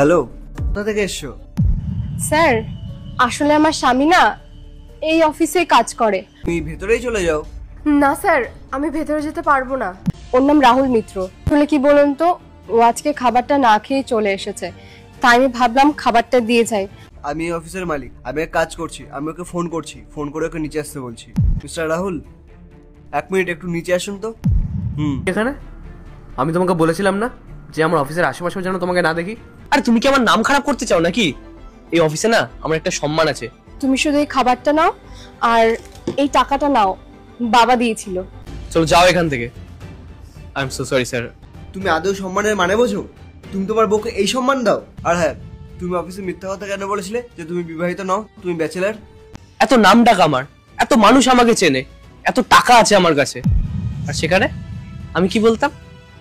Hello, কোথা থেকে এসছো? স্যার, আসলে আমার স্বামী না এই অফিসে কাজ করে। তুমি ভেতরেই চলে যাও। না স্যার, আমি ভেতরে যেতে পারবো না। ওর নাম রাহুল মিত্র। আসলে কি বলুন তো, ও আজকে খাবারটা না খেয়ে চলে এসেছে, তাই আমি ভাবলাম খাবারটা দিয়ে যাই। আমি এই অফিসের মালিক, আমি এক কাজ করছি, আমি ওকে ফোন করছি, ফোন করে ওকে নিচে আসতে বলছি। মিস্টার রাহুল, 1 মিনিট একটু নিচে আসুন তো। এখানে আমি তোমাকে বলেছিলাম না যে আমার অফিসের আশেপাশে যেন তোমাকে না দেখি। আরে তুমি কি আমার নাম খারাপ করতে চাও নাকি? এই অফিসে না আমার একটা সম্মান আছে। তুমি শুধু এই খাবারটা নাও আর এই টাকাটা নাও, বাবা দিয়েছিল। চলো যাও এখান থেকে। I am so sorry sir. তুমি আদৌ সম্মানের মানে বোঝো? তুমি তোমার বউকে এই সম্মান দাও? আর হ্যাঁ, তুমি অফিসে মিথ্যা কথা কেন বলেছিলে যে তুমি বিবাহিত নও, তুমি ব্যাচেলার? এত নাম ডাক আমার, এত মানুষ আমাকে চেনে, এত টাকা আছে আমার কাছে, আর সেখানে আমি কি বলতাম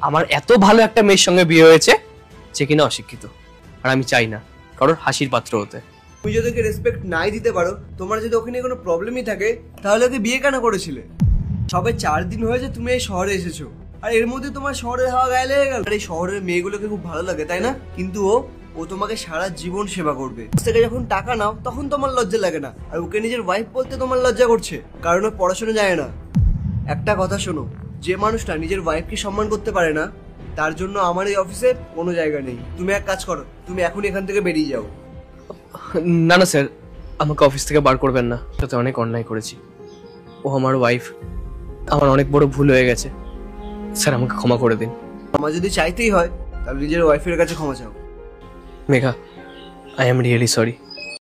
আমার এত ভালো একটা মেয়ের সঙ্গে বিয়ে হয়েছে যে কিনা অশিক্ষিত, আর আমি চাই না কারোর হাসির পাত্র হতে। তুমি যদি ওকে রেসপেক্ট নাই দিতে পারো, তোমার যদি ওখানে কোনো প্রবলেমই থাকে, তাহলে ওকে বিয়ে কেন করেছিলে? সবে 4 দিন হয়েছে তুমি এই শহরে এসেছো, আর এর মধ্যে তোমার শহরের হাওয়া গায়ে লেগে গেল। আর এই শহরের মেয়েগুলোকে খুব ভালো লাগে, তাই না? কিন্তু ও তোমাকে সারা জীবন সেবা করবে। থেকে যখন টাকা নাও তখন তোমার লজ্জা লাগে না, আর ওকে নিজের ওয়াইফ বলতে তোমার লজ্জা করছে, কারণ ও পড়াশোনা যায় না। একটা কথা শোনো, যে মানুষটা নিজের ওয়াইফকে সম্মান করতে পারে না, তার জন্য আমার এই অফিসে কোনো জায়গা নেই। তুমি এক কাজ করো, তুমি এখন এখান থেকে বেরিয়ে যাও। না না স্যার, আমাকে অফিস থেকে বার করবেন না। সাথে অনেক অন্যায় করেছি, ও আমার ওয়াইফ, আমার অনেক বড় ভুল হয়ে গেছে। স্যার আমাকে ক্ষমা করে দিন। আমার যদি চাইতেই হয় তাহলে নিজের ওয়াইফের কাছে ক্ষমা চাও। Megha, I am really sorry.